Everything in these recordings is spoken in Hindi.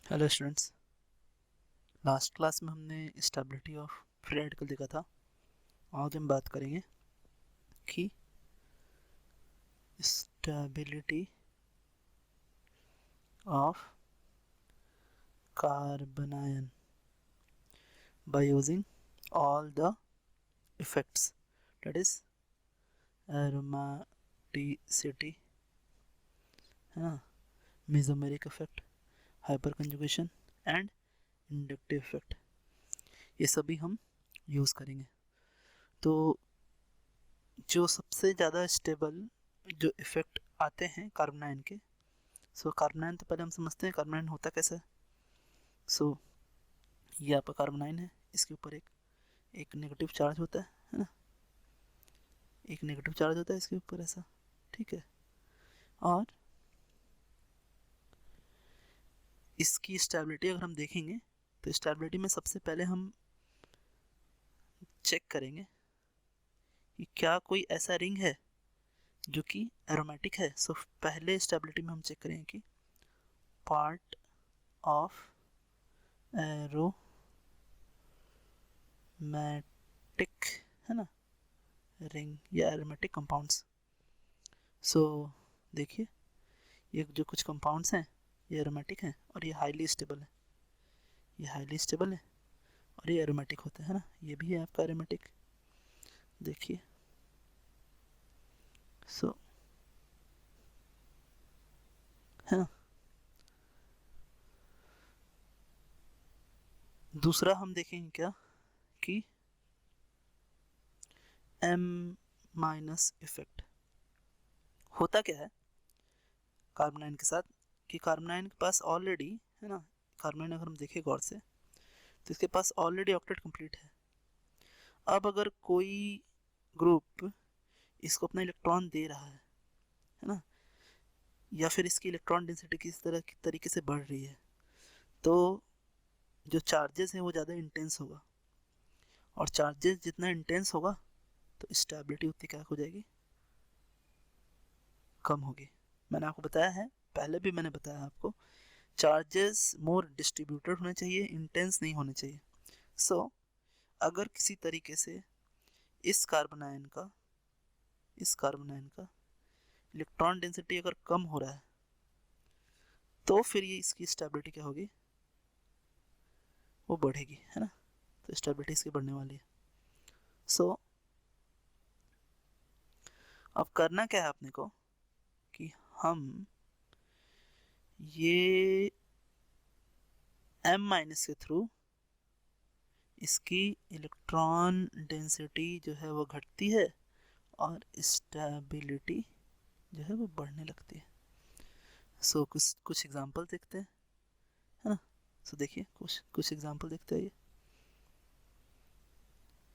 Hello students. लास्ट क्लास में हमने स्टेबिलिटी ऑफ फ्री रेडिकल देखा था। आज हम बात करेंगे कि stability of carbanion by using all the effects, that is aromaticity, है ना, mesomeric effect, hyper conjugation and inductive effect. ये सभी हम यूज़ करेंगे। तो जो सबसे ज़्यादा स्टेबल जो इफ़ेक्ट आते हैं कार्बनाइन के, सो कार्बनाइन तो पहले हम समझते हैं कार्बनाइन होता कैसा है। सो ये आपका कार्बनाइन है, इसके ऊपर एक नेगेटिव चार्ज होता है ना, एक नेगेटिव चार्ज होता है इसके ऊपर ऐसा, ठीक है। और इसकी स्टेबिलिटी अगर हम देखेंगे तो स्टेबिलिटी में सबसे पहले हम चेक करेंगे कि क्या कोई ऐसा रिंग है जो कि एरोमेटिक है। सो पहले स्टेबिलिटी में हम चेक करेंगे कि पार्ट ऑफ एरोमेटिक, है ना, रिंग या एरोमेटिक कंपाउंड्स। सो देखिए, ये जो कुछ कंपाउंड्स हैं ये एरोमेटिक हैं और ये हाईली स्टेबल है, ये हाईली स्टेबल है और ये एरोमेटिक होता है ना, ये भी है आपका एरोमेटिक। देखिए, सो है ना। दूसरा हम देखेंगे क्या कि एम माइनस इफेक्ट होता क्या है कार्बोनाइन के साथ, कि कार्बोनाइन के पास ऑलरेडी, है ना, कार्बोनाइन अगर हम देखें गौर से तो इसके पास ऑलरेडी ऑक्टेट कंप्लीट है। अब अगर कोई ग्रुप इसको अपना इलेक्ट्रॉन दे रहा है ना, या फिर इसकी इलेक्ट्रॉन डेंसिटी किस तरह की तरीके से बढ़ रही है, तो जो चार्जेस हैं वो ज़्यादा इंटेंस होगा, और चार्जेस जितना इंटेंस होगा तो स्टेबिलिटी उतनी क्या हो जाएगी, कम होगी। मैंने आपको बताया है, पहले भी मैंने बताया आपको, चार्जेस मोर डिस्ट्रीब्यूटेड होने चाहिए, इंटेंस नहीं होने चाहिए। सो अगर किसी तरीके से इस कार्बन का इलेक्ट्रॉन डेंसिटी अगर कम हो रहा है तो फिर ये इसकी स्टेबिलिटी क्या होगी, वो बढ़ेगी, है ना। तो स्टेबिलिटी इसकी बढ़ने वाली है। सो अब करना क्या है अपने को कि हम ये m- के थ्रू इसकी इलेक्ट्रॉन डेंसिटी जो है वो घटती है और स्टेबिलिटी जो है वो बढ़ने लगती है। सो कुछ कुछ एग्जांपल देखते हैं, है ना। सो देखिए, कुछ कुछ एग्जांपल देखते हैं ये।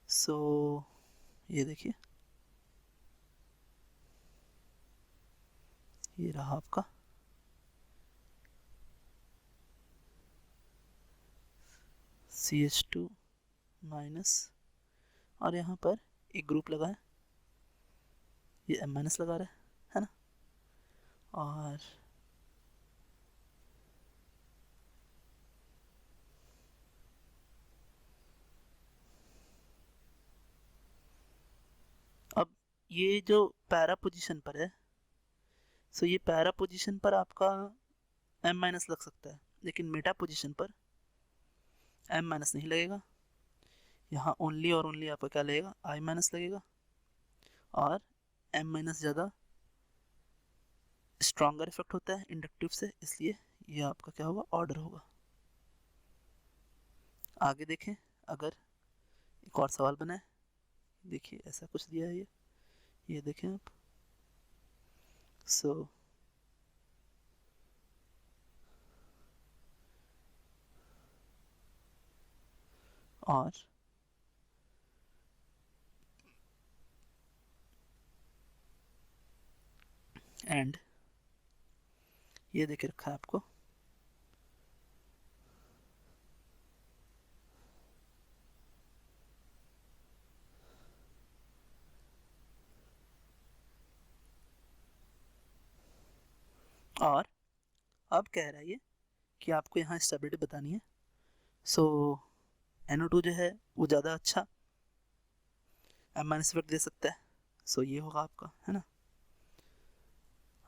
सो ये देखिए, ये रहा आपका CH2 माइनस, और यहाँ पर एक ग्रुप लगा है, ये M माइनस लगा रहा है ना। और अब ये जो पैरा पोजीशन पर है, सो ये पैरा पोजीशन पर आपका M माइनस लग सकता है, लेकिन मेटा पोजीशन पर M माइनस नहीं लगेगा। यहाँ ओनली और ओनली आपका क्या लगेगा, I माइनस लगेगा, और M माइनस ज़्यादा स्ट्रॉन्गर इफेक्ट होता है इंडक्टिव से, इसलिए ये आपका क्या होगा, ऑर्डर होगा। आगे देखें, अगर एक और सवाल बना है, देखिए ऐसा कुछ दिया है ये देखें आप। सो और एंड ये देखे रखा है आपको। और अब कह रहा है ये कि आपको यहाँ स्टेबिलिटी बतानी है। सो NO2 जो है वो ज़्यादा अच्छा M- इफेक्ट दे सकता है। सो ये होगा आपका, है ना।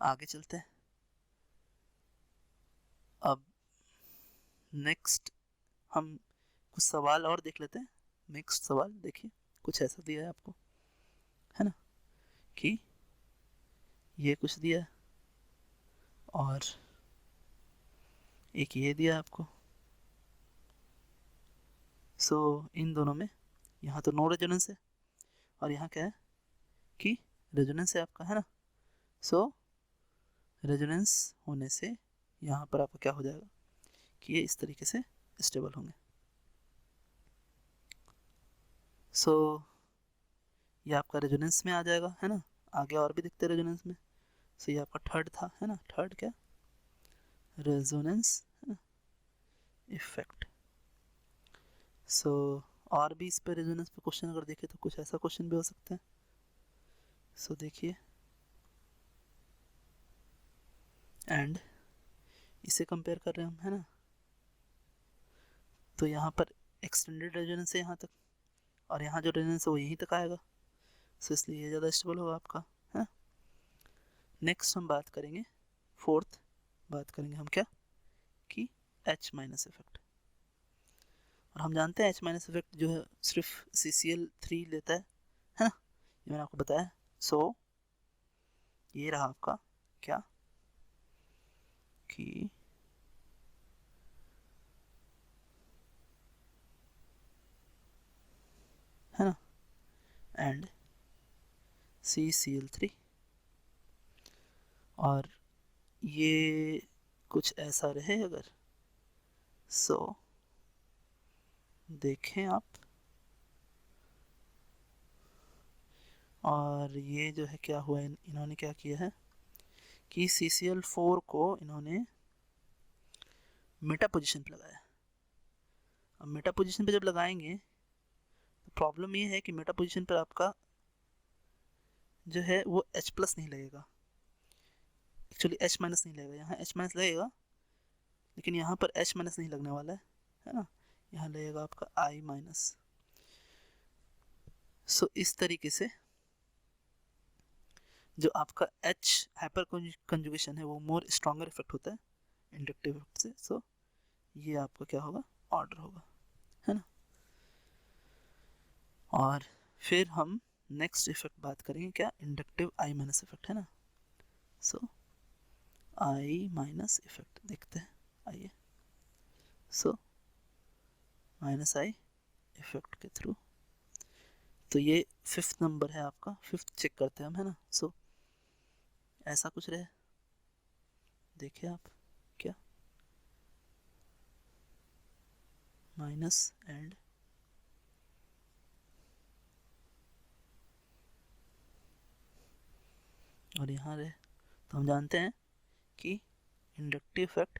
आगे चलते हैं। अब नेक्स्ट हम कुछ सवाल और देख लेते हैं। नेक्स्ट सवाल देखिए, कुछ ऐसा दिया है आपको, है ना, कि ये कुछ दिया है और एक ये दिया आपको। सो इन दोनों में यहाँ तो नो रेजोनेंस है और यहाँ क्या है कि रेजोनेंस है आपका, है ना। सो रेजोनेंस होने से यहाँ पर आपका क्या हो जाएगा कि ये इस तरीके से स्टेबल होंगे। सो ये आपका रेजोनेंस में आ जाएगा, है ना। आगे और भी दिखते रेजोनेंस में। सो ये आपका थर्ड था, है ना। थर्ड क्या, रेजोनेंस इफेक्ट। सो और भी इस पे रेजोनेंस पे क्वेश्चन अगर देखें तो कुछ ऐसा क्वेश्चन भी हो सकता है। सो देखिए, एंड इसे कंपेयर कर रहे हैं हम, है ना। तो यहाँ पर एक्सटेंडेड रेजोनेंस है यहाँ तक और यहाँ जो रेजोनेंस है वो यहीं तक आएगा। सो इसलिए ये ज़्यादा स्टेबल होगा आपका, है। नेक्स्ट हम बात करेंगे, फोर्थ बात करेंगे हम क्या, कि H- इफेक्ट। और हम जानते हैं H- इफेक्ट जो है सिर्फ CCl3 लेता है ना, ये मैंने आपको बताया। सो ये रहा आपका क्या, कि है ना, एंड CCl3। और ये कुछ ऐसा रहे अगर, सो देखें आप, और ये जो है क्या हुआ, इन्होंने क्या किया है कि CCl4 को इन्होंने मेटा पोजीशन पे लगाया। अब मेटा पोजीशन पे जब लगाएंगे तो प्रॉब्लम ये है कि मेटा पोजीशन पर आपका जो है वो H+ नहीं लगेगा, एक्चुअली H- नहीं लगेगा। यहाँ H- लगेगा लेकिन यहाँ पर H- नहीं लगने वाला है ना। यहाँ लगेगा आपका I-। सो इस तरीके से जो आपका H हाइपर कंजुगेशन है वो मोर स्ट्रॉन्गर इफेक्ट होता है इंडक्टिव इफेक्ट से। सो ये आपका क्या होगा, ऑर्डर होगा, है ना। और फिर हम नेक्स्ट इफेक्ट बात करेंगे क्या, इंडक्टिव I- इफेक्ट, है ना। सो I- इफेक्ट देखते हैं, आइए। सो -I इफेक्ट के थ्रू, तो ये फिफ्थ नंबर है आपका, फिफ्थ चेक करते हैं हम, है ना। सो ऐसा कुछ रहे, देखिए आप क्या, माइनस एंड और यहाँ रहे। तो हम जानते हैं कि inductive effect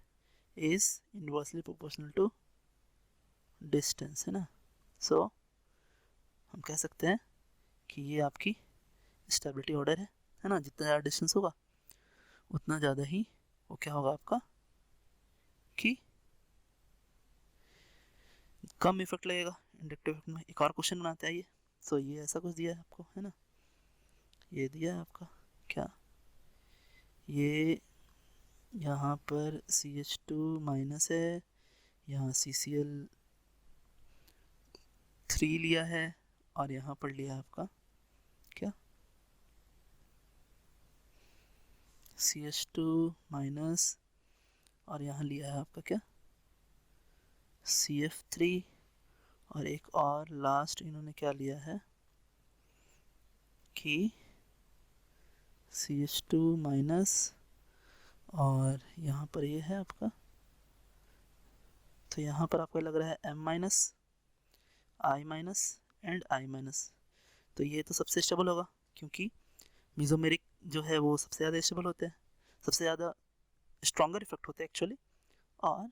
is inversely proportional to distance, है ना। सो हम कह सकते हैं कि ये आपकी स्टेबिलिटी ऑर्डर है ना। जितना ज़्यादा डिस्टेंस होगा उतना ज़्यादा ही वो क्या होगा आपका, कि कम इफेक्ट लगेगा इंडक्टिव इफेक्ट में। एक और क्वेश्चन बनाते हैं, आइए। सो ये ऐसा कुछ दिया है आपको, है ना। ये दिया है आपका क्या, ये यहाँ पर CH2- है, यहाँ CCl3 लिया है और यहाँ पर लिया आपका क्या, CH2- और यहाँ लिया है आपका क्या, CF3। और एक और लास्ट इन्होंने क्या लिया है कि CH2- और यहाँ पर ये है आपका, तो यहाँ पर आपको लग रहा है M-, I- एंड I-। तो ये तो सबसे स्टेबल होगा क्योंकि मिजोमेरिक जो है वो सबसे ज़्यादा स्टेबल होते हैं, सबसे ज़्यादा स्ट्रॉन्गर इफेक्ट होते हैं एक्चुअली। और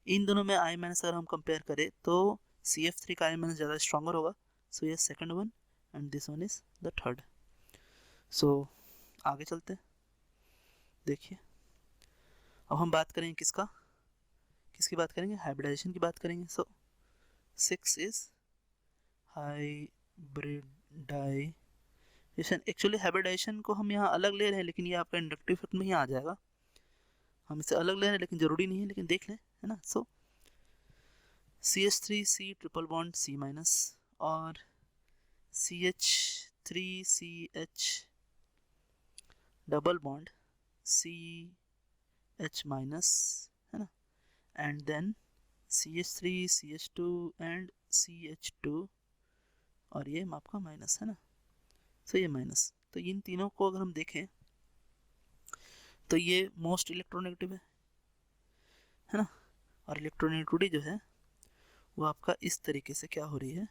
इन दोनों में I- अगर हम कंपेयर करें तो CF3 का I- ज़्यादा स्ट्रॉन्गर होगा। सो ये second one and this one is the third. So आगे चलते हैं, देखिए। अब हम बात करें किसका, किसकी बात करेंगे? हाइब्रिडाइजेशन की बात करेंगे. सो 6 इज हाइब्रिडाइजेशन. एक्चुअली हाइब्रिडाइजेशन को हम यहाँ अलग ले रहे हैं, लेकिन ये आपका इंडक्टिव इफेक्ट में ही आ जाएगा. हम इसे अलग ले रहे हैं लेकिन ज़रूरी नहीं है, लेकिन देख लें, है ना. सो CH3C triple bond C minus और CH3CH double bond CH minus, है ना. And then CH3 CH2 and CH2 और ये आपका माइनस, है ना. सो ये माइनस. तो इन तीनों को अगर हम देखें तो ये मोस्ट इलेक्ट्रोनेगेटिव है ना. और इलेक्ट्रोनेगेटिविटी जो है वो आपका इस तरीके से क्या हो रही है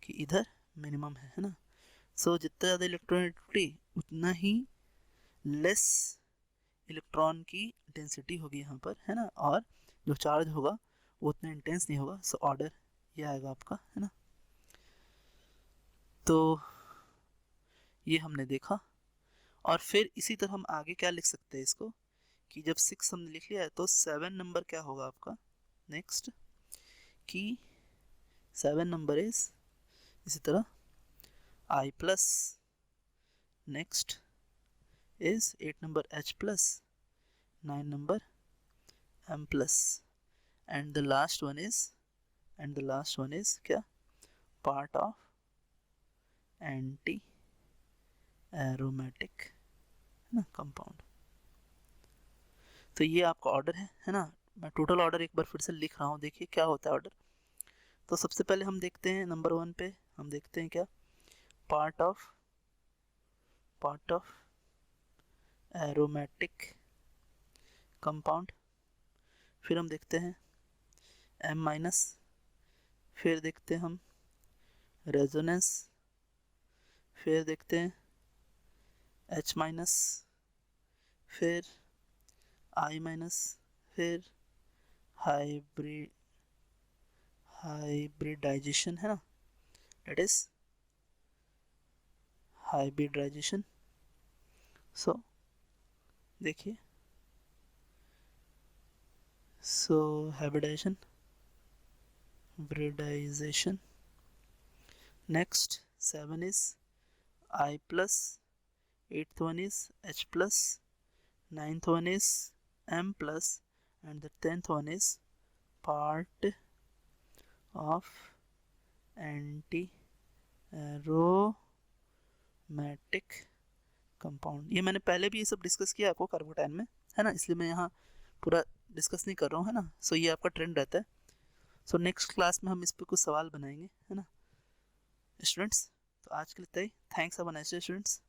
कि इधर मिनिमम है ना. सो जितना ज़्यादा इलेक्ट्रोनेगेटिविटी उतना ही लेस इलेक्ट्रॉन की डेंसिटी होगी यहाँ पर, है ना. और जो चार्ज होगा वो उतना इंटेंस नहीं होगा. सो ऑर्डर ये आएगा आपका, है ना. तो ये हमने देखा. और फिर इसी तरह हम आगे क्या लिख सकते हैं इसको कि जब 6 हमने लिख लिया है तो 7 नंबर क्या होगा आपका नेक्स्ट, कि 7 नंबर इज इसी तरह I plus, next is 8 number H plus, 9 number M plus and the last one is क्या, पार्ट ऑफ एंटी एरोमेटिक, है ना, कंपाउंड. तो ये आपका ऑर्डर है ना. मैं टोटल ऑर्डर एक बार फिर से लिख रहा हूँ, देखिए क्या होता है ऑर्डर. तो सबसे पहले हम देखते हैं नंबर 1 पे हम देखते हैं क्या, पार्ट ऑफ एरोमेटिक कंपाउंड. फिर हम देखते हैं M माइनस. फिर देखते हैं हम रेजोनेंस. फिर देखते हैं H माइनस. फिर I माइनस. फिर हाइब्रिडाइजेशन, है ना, दैट इज हाइब्रिडाइजेशन. सो देखिए, सो hybridisation next 7 is I plus, 8th one is H plus, 9th one is M plus and the 10th one is part of anti-aromatic compound. ये मैंने पहले भी ये सब डिस्कस किया आपको कार्बोटाइन में, है ना, इसलिए मैं यहाँ पूरा डिस्कस नहीं कर रहा हूँ, है ना. सो ये आपका ट्रेंड रहता है. सो नेक्स्ट क्लास में हम इस पर कुछ सवाल बनाएंगे, है ना स्टूडेंट्स. तो आज के लिए इतना ही. Thanks. Have a nice day students.